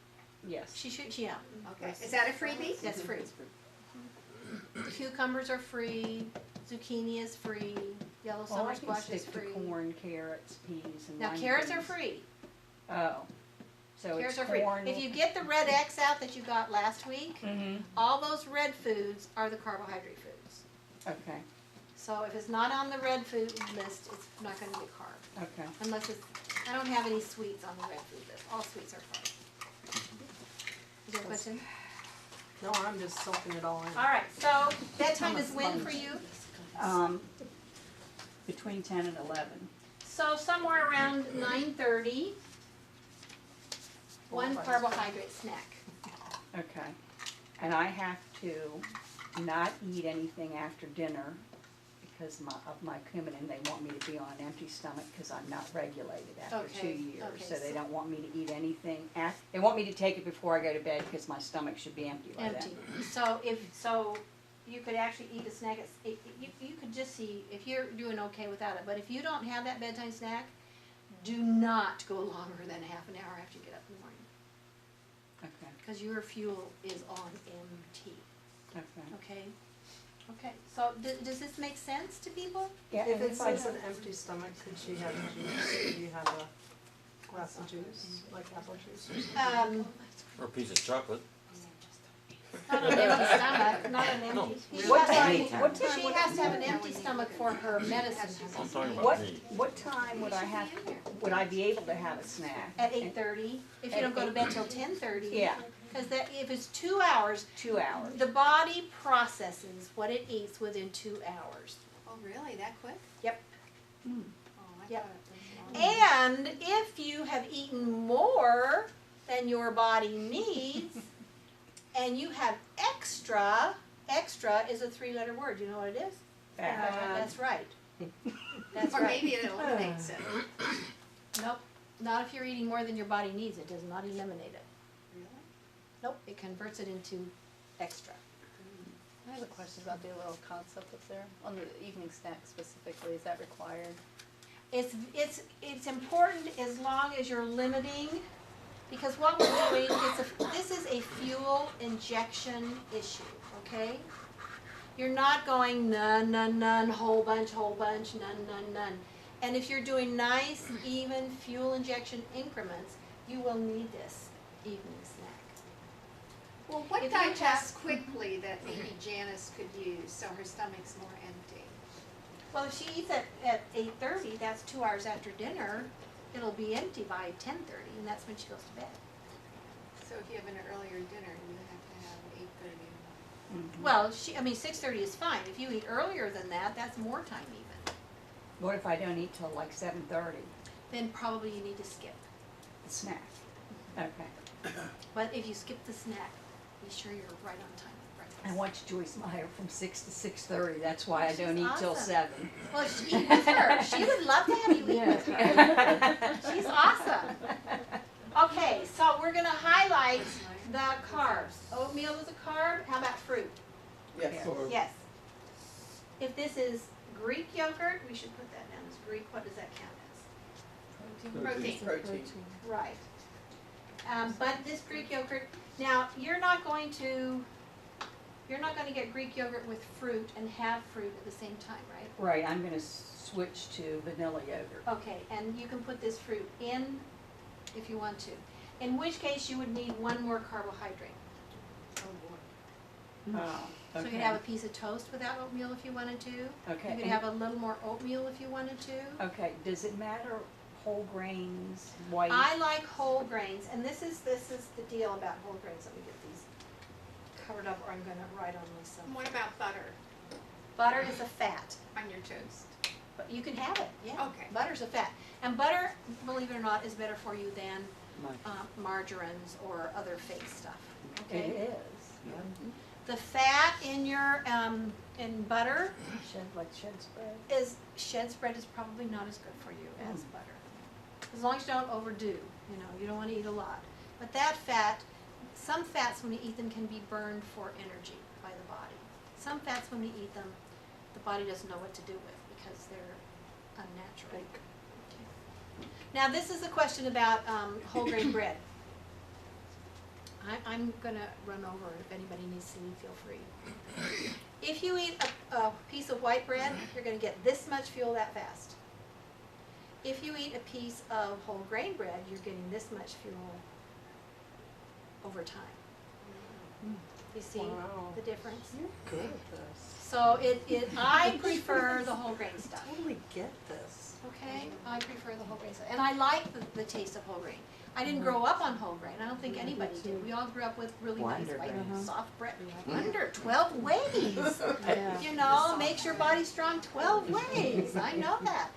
Yes. that. She should. Yeah. Okay, is that a freebie? That's free. Cucumbers are free. Zucchini is free. Yellow Well, summer I can squash is stick to free. corn, carrots, peas, and Now lima carrots are beans. free. Oh, so Carrots it's are free. corn. If you get the red X out that you got last week, Mm-hmm, all those red foods are the carbohydrate foods. okay, So if it's not on the red food list, it's not gonna be carb. okay. Unless it's, I don't have any sweets on the red food list. All sweets are carb. Is there a question? No, I'm just soaking it all in. All right, so bedtime is when for you? Between 10 and 11. So somewhere around 9:30, one carbohydrate snack. Okay. And I have to not eat anything after dinner because of my Coumadin. They want me to be on an empty stomach because I'm not regulated after 2 Okay, years. okay, So they so- don't want me to eat anything. They want me to take it before I go to bed because my stomach should be empty by Empty. then. So you could actually eat a snack, you could just see if you're doing okay without it. But if you don't have that bedtime snack, do not go longer than half an hour after you get up in the morning. Okay, Because your fuel is on empty, okay. okay? Okay, so does this make sense to people? Yeah, If and it I says an empty stomach, could she have juice? Could you have a glass of juice, like apple juice or something? Or a piece of chocolate. Not an empty stomach, not an empty. She What has to- time- what time She would- has to have an empty stomach for her medicine. I'm talking about What, me. what time would I be able to have a snack? At 8:30, if you don't go to bed till 10:30. Yeah, Because if it's 2 hours, 2 hours. the body processes what it eats within 2 hours. Oh, really? That quick? Yep. Oh, I Yep. thought it was long. And if you have eaten more than your body needs, and you have extra is a 3-letter word. You know what it is? That's right. That's Or right. maybe it eliminates it. Nope. Not if you're eating more than your body needs. It does not eliminate it. Really? Nope. It converts it into extra. I have a question about the little concept up there, on the evening snack specifically, is that required? It's important as long as you're limiting, because what we're doing this is a fuel injection issue, okay? You're not going none, whole bunch, none. And if you're doing nice, even fuel injection increments, you will need this evening snack. Well, what If you have- digests quickly that maybe Janice could use so her stomach's more empty? Well, if she eats at 8:30, that's 2 hours after dinner, it'll be empty by 10:30, and that's when she goes to bed. So if you have an earlier dinner, you have to have 8:30. Well, 6:30 is fine. If you eat earlier than that, that's more time even. What if I don't eat till like 7:30? Then probably you need to skip. The snack. Okay. But if you skip the snack, be sure you're right on time with breakfast. I watch Joyce Meyer from 6 to 6:30. That's why I don't She's eat till awesome. 7. Well, eat with her. She would love to have you eat with her. She's awesome. Okay, so we're gonna highlight the carbs. Oatmeal is a carb. How about fruit? Yes. Or Yes. If this is Greek yogurt, we should put that down as Greek. What does that count Protein. Protein. as? Right. But this Greek yogurt, now you're not going to get Greek yogurt with fruit and have fruit at the same time, right? Right, I'm gonna switch to vanilla yogurt. Okay, and you can put this fruit in if you want to. In which case you would need one more carbohydrate. Oh, So you okay. could have a piece of toast without oatmeal if you wanted to. Okay, You could and- have a little more oatmeal if you wanted to. Okay, does it matter whole grains, white? I like whole grains, and this is the deal about whole grains. Let me get these cover it up or I'm gonna write on myself. And what about butter Butter is a fat, on your toast? but you can have it, yeah. Okay. Butter's a fat. And butter, believe it or not, is better for you than margarines or other fake stuff, okay? It is, yeah. The fat in your, in butter Shed spread. shed spread is probably not as good for you as butter. As long as you don't overdo, you know, you don't wanna eat a lot. But that fat, some fats when you eat them can be burned for energy by the body. Some fats when we eat them, the body doesn't know what to do with because they're unnatural. Okay. Now this is a question about whole grain bread. I'm gonna run over it. If anybody needs to leave, feel free. If you eat a piece of white bread, you're gonna get this much fuel that fast. If you eat a piece of whole grain bread, you're getting this much fuel over time. You see the difference? You're good at this. So I prefer the whole grain stuff. Totally get this. Okay, I prefer the whole grain stuff, and I like the taste of whole grain. I didn't grow up on whole grain. I don't think anybody did. We all grew up with really nice white, soft bread. Wonder 12 ways. Yeah. You know, makes your body strong 12 ways. I know that.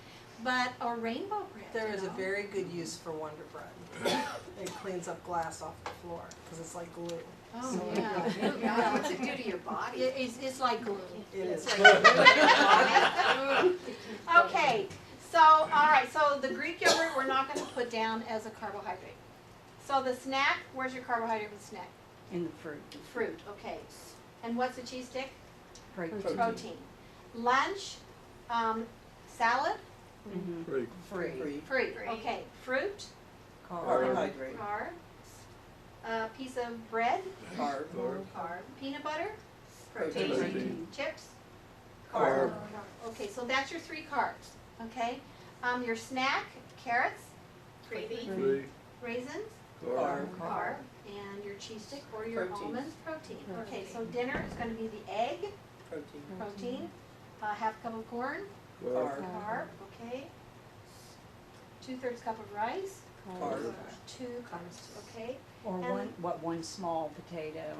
But a rainbow bread. There is you a know? very good use for Wonder Bread. It cleans up glass off the floor because it's like glue. Oh yeah. Yeah, what's it do to your body? It's like glue. It is. Okay, so, all right, so the Greek yogurt we're not gonna put down as a carbohydrate. So the snack, where's your carbohydrate with snack? In the fruit. Fruit, okay. And what's the cheese stick? Protein. Protein. Lunch, salad, Pretty Free. free, okay. Fruit, Carbohydrate. carbs, piece of bread, Carb. carb, peanut butter, Protein. Protein. chips, Carb. Okay, so that's your 3 carbs, okay? Your snack, carrots, Free. raisins, Carb. carb, and your cheese stick or your Protein. almonds, protein. Okay, so dinner is gonna be the egg, Protein. protein, half cup of corn, Carb. carb, okay? 2/3 cup of rice, Carb. 2 carbs, okay? Or And- one small potato.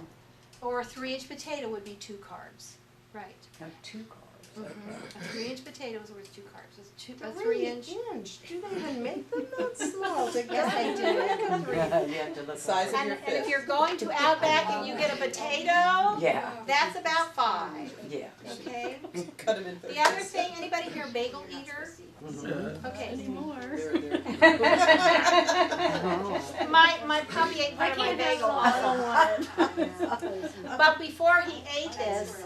Or a 3-inch potato would be 2 carbs, right? No, 2 carbs. A 3-inch potato is worth 2 carbs. A 3-inch. Do they even make them that small? Yes, they do. You have to look. Size of And your if fist. you're going to Outback and you get a potato, Yeah, that's about 5, yeah. okay? Cut them in The other thing, anybody here bagel eater? Okay. My puppy ate part of my bagel also. But before he ate this,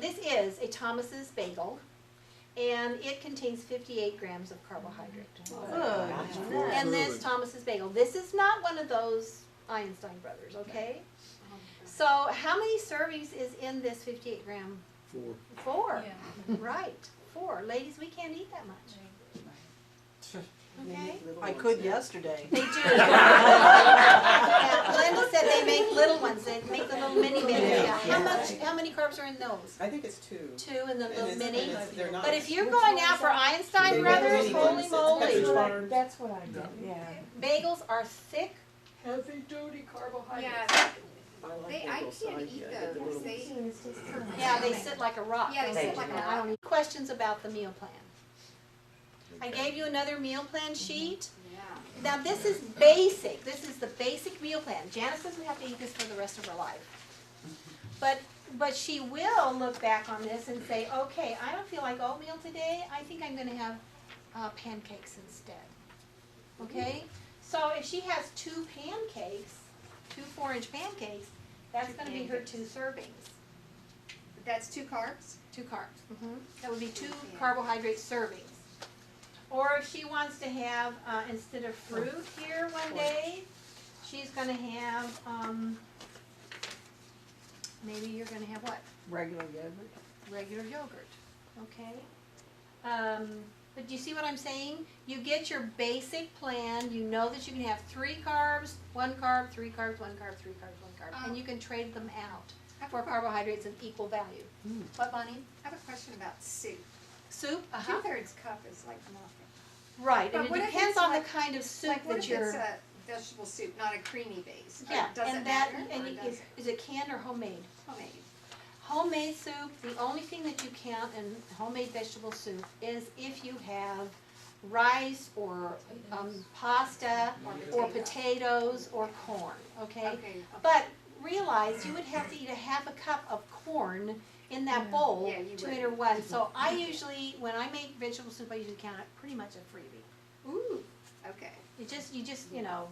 this is a Thomas's bagel, and it contains 58 grams of carbohydrate. And this Thomas's bagel, this is not one of those Einstein brothers, okay? So how many servings is in this 58 gram? 4. 4, right, 4. Ladies, we can't eat that much. Okay? I could yesterday. They do. Yeah, Linda said they make little ones, they make the little mini minis. Yeah. How many carbs are in those? I think it's 2. 2 in the And little it's- mini? and it's- they're not- But if you're going out for Einstein They make brothers, mini holy ones. It's moly. extra. That's what I did, yeah. Bagels are thick, heavy-duty carbohydrates. Yeah, I I can't eat those. Yeah, they sit like a rock. Yeah, they don't sit like a I rock. don't need questions about the meal plan. I gave you another meal plan sheet. Yeah. Now this is basic. This is the basic meal plan. Janice says we have to eat this for the rest of our life. But she will look back on this and say, okay, I don't feel like oatmeal today. I think I'm going to have pancakes instead. Okay? So if she has 2 pancakes, 2 4-inch pancakes, that's going to be her 2 servings. That's 2 carbs? 2 carbs. That would be 2 carbohydrate servings. Or if she wants to have, instead of fruit here one day, she's going to have, maybe you're going to have what? Regular yogurt. Regular yogurt, okay? But do you see what I'm saying? You get your basic plan, you know that you can have 3 carbs, 1 carb, 3 carbs, 1 carb, 3 carbs, 1 carb, and you can trade them out for carbohydrates of equal value. What, Bonnie? I have a question about soup. Soup? 2/3 cup is like nothing. Right, But and it what if depends it's on like- the kind of soup Like what that if you're. it's a vegetable soup, not a creamy base. Yeah, Does and it that, matter, and or it does is, it? is it canned or homemade? Homemade. Homemade soup, the only thing that you count in homemade vegetable soup is if you have rice or pasta or potatoes or corn, okay? Okay. But realize you would have to eat a half a cup of corn in that bowl Yeah, you to would. enter one. So I usually, when I make vegetable soup, I usually count it pretty much a freebie. Ooh, okay. You just, you know,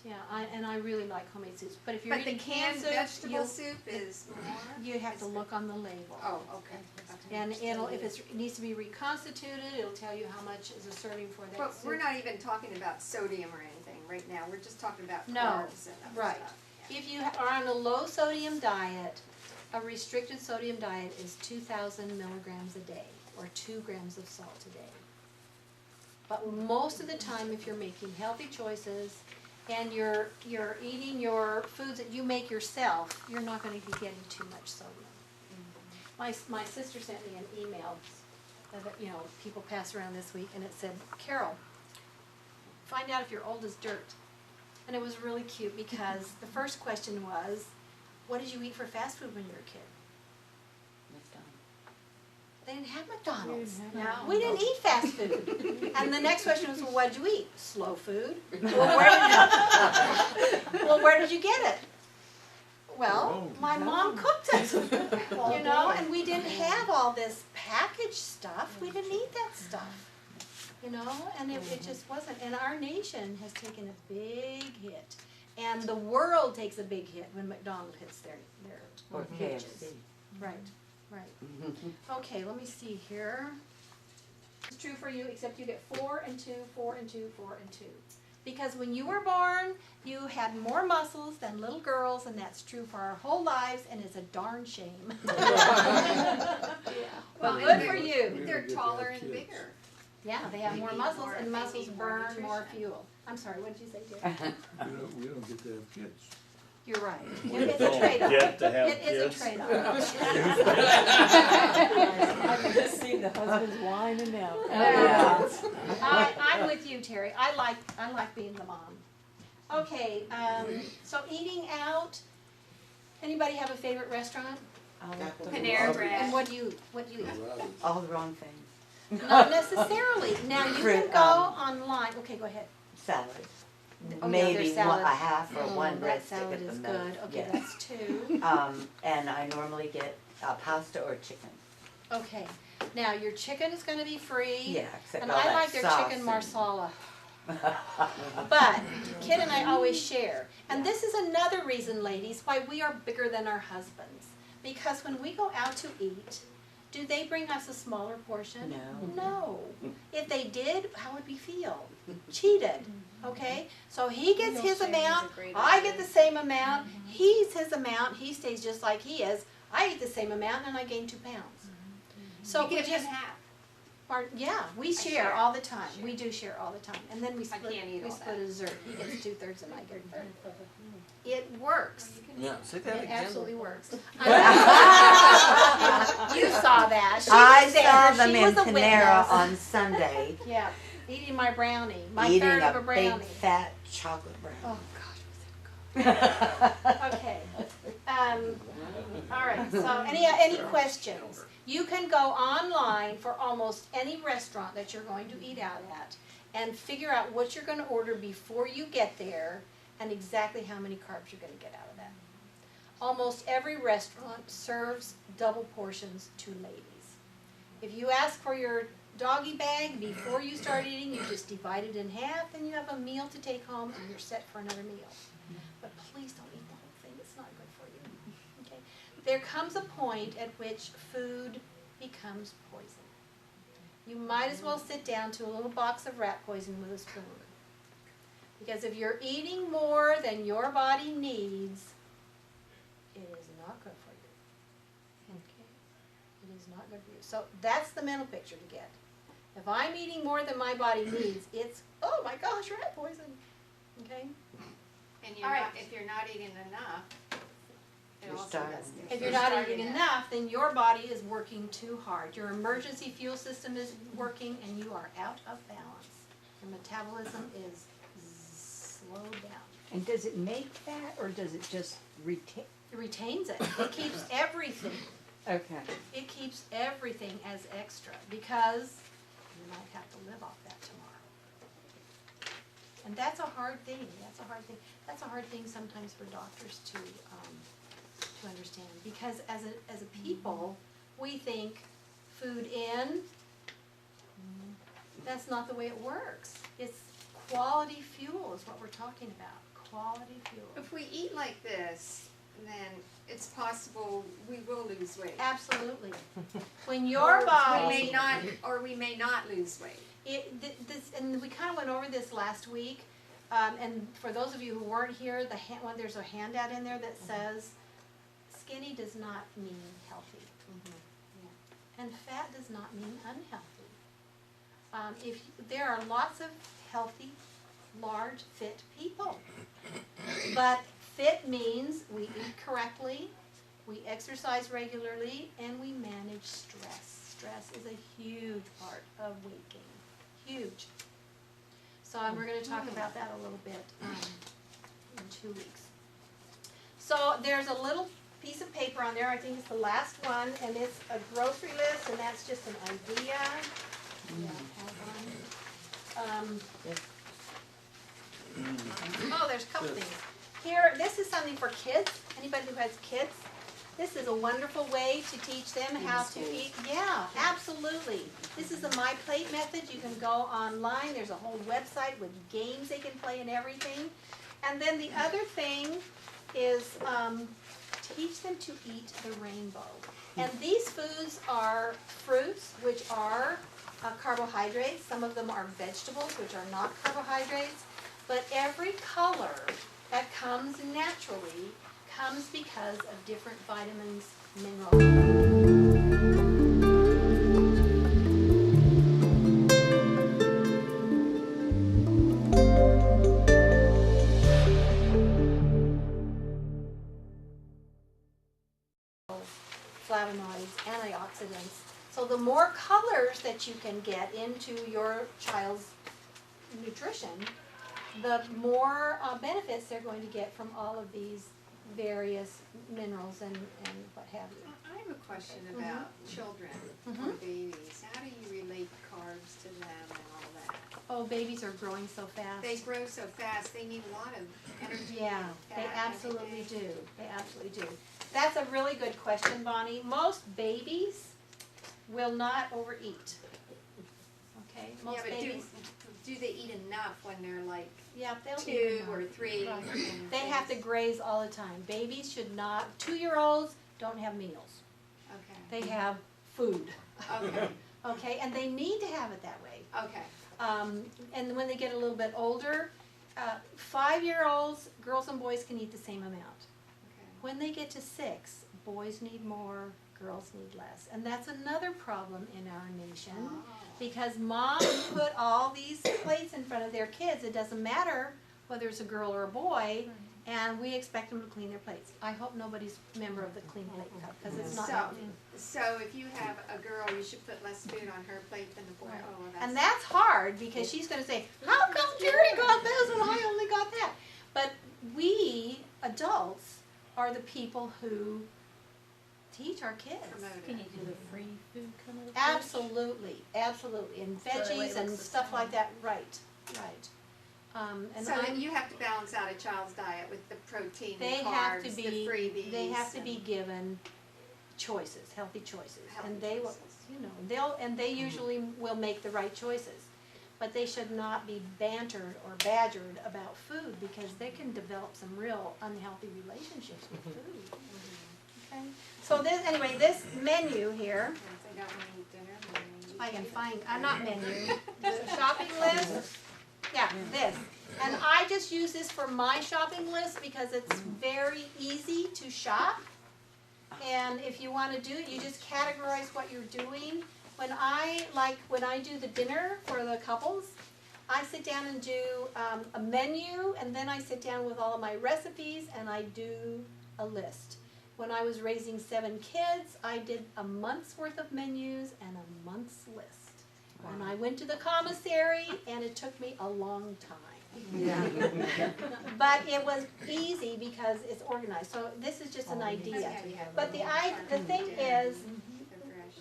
yeah, I really like homemade soups. But if you're But the eating canned soups, vegetable soup is more? you have to look on the label. Oh, okay. And it'll, if it needs to be reconstituted, it'll tell you how much is a serving for that But soup. we're not even talking about sodium or anything right now, we're just talking about No, carbs and other right. stuff. If you are on a low sodium diet, a restricted sodium diet is 2,000 milligrams a day, or 2 grams of salt a day. But most of the time, if you're making healthy choices and you're eating your foods that you make yourself, you're not going to be getting too much sodium. My sister sent me an email that, you know, people passed around this week, and it said, Carol, find out if you're old as dirt. And it was really cute because the first question was, what did you eat for fast food when you were a kid? They didn't have McDonald's. No. We didn't eat fast food. And the next question was, well, what did you eat? Slow food. Well, where did you get it? Well, my mom cooked it, you know, and we didn't have all this packaged stuff. We didn't eat that stuff, you know, and it just wasn't. And our nation has taken a big hit. And the world takes a big hit when McDonald's hits their Or niches. KFC. Right, right. Okay, let me see here. It's true for you, except you get 4 and 2, 4 and 2, 4 and 2. Because when you were born, you had more muscles than little girls, and that's true for our whole lives, and it's a darn shame. Well, and good they're- for you. They're taller and bigger. Yeah, they have They more need muscles, more- and they muscles need more burn more nutrition. fuel. I'm sorry, what did you say, Jerry? We don't get to have kids. You're right. We It's a don't trade-off. get to have It is a kids. trade-off. I can just see the husbands whining now. Yeah. I'm with you, Terry. I like being the mom. Okay, so eating out. Anybody have a favorite restaurant? Panera Bread. And what do you eat? All the wrong things. Not necessarily. Now you can Fruit, go um, online. Okay, go ahead. Salad. Oh, yeah, Maybe there's one, salad. a half or one That breadstick salad at the is most. good. Okay, Yeah. that's 2. And I normally get pasta or chicken. Okay. Now your chicken is going to be free. Yeah, except And all I that like their sauce chicken and- marsala. But Kid and I always share. And this is another reason, ladies, why we are bigger than our husbands. Because when we go out to eat, do they bring us a smaller portion? No. No. If they did, how would we feel? Cheated. Okay? So he gets his amount, I get the same amount, he's his amount, he stays just like he is. I eat the same amount and I gain 2 pounds. So You we give him just half. yeah, we share share. all the time. We do share all the time. And then we split can't eat we all split that. a dessert. He gets 2/3 and I get a third. It works. Yeah, say that It again. absolutely works. You saw that. She I was there. saw them She in was a Panera witness. on Sunday Yeah, eating my brownie, my eating third of a a big brownie. fat chocolate brownie. Oh gosh, was that good? Okay. All right. So any questions? You can go online for almost any restaurant that you're going to eat out at, and figure out what you're going to order before you get there, and exactly how many carbs you're going to get out of that. Almost every restaurant serves double portions to ladies. If you ask for your doggy bag before you start eating, you just divide it in half, and you have a meal to take home, and you're set for another meal. But please don't eat the whole thing, it's not good for you. Okay? There comes a point at which food becomes poison. You might as well sit down to a little box of rat poison with a spoon. Because if you're eating more than your body needs, it is not good for you. Okay? It is not good for you. So that's the mental picture to get. If I'm eating more than my body needs, it's, oh my gosh, rat poison. Okay? And All right. if you're not eating enough, it You're also starving. does things. If you're not eating enough, then your body is working too hard. Your emergency fuel system is working and you are out of balance. Your metabolism is And does it make fat or does it just retain? It retains it. It keeps everything. Okay. It keeps everything as extra because you might have to live off that tomorrow. And that's a hard thing. That's a hard thing. That's a hard thing sometimes for doctors to understand, because as a people, we think food in. That's not the way it works. It's quality fuel is what we're talking about. Quality fuel. If we eat like this, then it's possible we will lose weight. Absolutely. When your body We may not lose weight. And we kind of went over this last week. And for those of you who weren't here, there's a handout in there that says, skinny does not mean healthy. And fat does not mean unhealthy. There are lots of healthy, large, fit people. But fit means we eat correctly, we exercise regularly, and we manage stress. Stress is a huge part of weight gain. Huge. So we're going to talk about that a little bit in 2 weeks. So there's a little piece of paper on there, I think it's the last one, and it's a grocery list, and that's just an idea. Yeah, hold on. Oh, there's a couple things. Here, this is something for kids. Anybody who has kids, this is a wonderful way to teach them how to eat. Yeah, absolutely. This is the My Plate method. You can go online. There's a whole website with games they can play and everything. And then the other thing is teach them to eat the rainbow. And these foods are fruits, which are carbohydrates. Some of them are vegetables, which are not carbohydrates. But every color that comes naturally comes because of different vitamins, minerals. Flavonoids, antioxidants. So the more colors that you can get into your child's nutrition, the more benefits they're going to get from all of these various minerals and what have you. I have a question about children or babies. How do you relate carbs to them and all that? Oh, babies are growing so fast. They grow so fast, they need a lot of energy. Yeah, and they fat absolutely every day. do. They absolutely do. That's a really good question, Bonnie. Most babies will not overeat. Okay? Most Yeah, but babies. do they eat enough when they're like Yeah, they'll 2 eat or enough. 3? Right. and They have to things? graze all the time. Babies should not, 2-year-olds don't have meals. Okay. They have food. Okay. Okay, and they need to have it that way. Okay. And when they get a little bit older, 5-year-olds, girls and boys can eat the same amount. Okay. When they get to 6, boys need more, girls need less. And that's another problem in our nation, Oh. because moms put all these plates in front of their kids. It doesn't matter whether it's a girl or a boy, and we expect them to clean their plates. I hope nobody's a member of the Clean Plate Club, because it's not healthy. So if you have a girl, you should put less food on her plate than the boy. Right. Oh, well, And that's hard, because she's going to say, how come Jerry got this and I only got that? But we, adults, are the people who teach our kids. promote Can it. you do the free food come to the fridge? Absolutely, absolutely, and So that way it veggies and looks the stuff same. like that, right, right. And So I- then you have to balance out a child's diet with the protein, the they carbs, have to the be, freebies. they have to be and given choices, healthy choices. healthy And they will, choices. they usually will make the right choices. But they should not be bantered or badgered about food, because they can develop some real unhealthy relationships with food. Okay? So anyway, this menu here, If they don't want to eat dinner, then they eat I can chicken. find, not menu, the shopping list, yeah, this. And I just use this for my shopping list because it's very easy to shop. And if you want to do it, you just categorize what you're doing. When I do the dinner for the couples, I sit down and do a menu, and then I sit down with all of my recipes and I do a list. When I was raising 7 kids, I did a month's worth of menus and a month's list. And I went to the commissary, and it took me a long time. But it was easy because it's organized, so this is just an idea. But the thing is,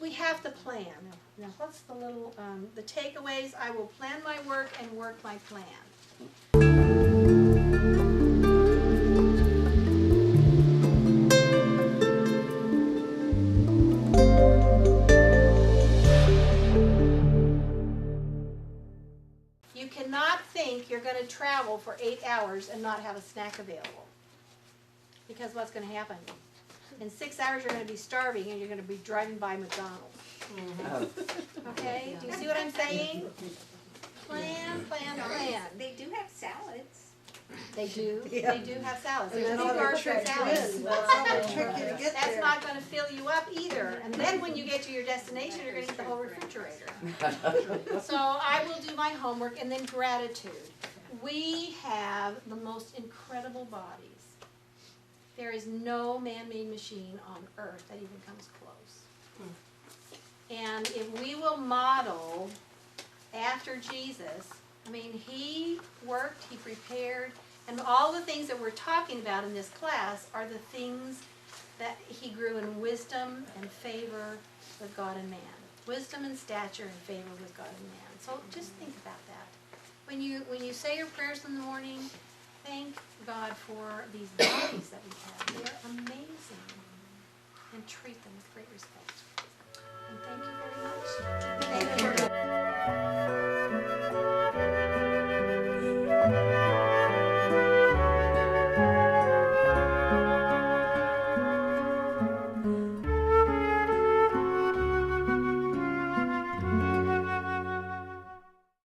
we have to plan. Now, what's the little, the takeaways? I will plan my work and work my plan. You cannot think you're gonna travel for 8 hours and not have a snack available. Because what's gonna happen? In 6 hours, you're gonna be starving and you're gonna be driving by McDonald's. Okay, do you see what I'm saying? Plan, plan, plan. They do have salads. They do have salads. And There's that's no the carbs in trick. salads. That's the tricky to get That's there. not gonna fill you up either. And then when you get to your destination, you're gonna eat the whole refrigerator. So I will do my homework and then gratitude. We have the most incredible bodies. There is no man-made machine on earth that even comes close. And if we will model after Jesus, I mean, he worked, he prepared, and all the things that we're talking about in this class are the things that he grew in wisdom and favor with God and man. Wisdom and stature and favor with God and man. So just think about that. When you say your prayers in the morning, thank God for these bodies that we have. They're amazing. And treat them with great respect. And thank you very much. Thank you.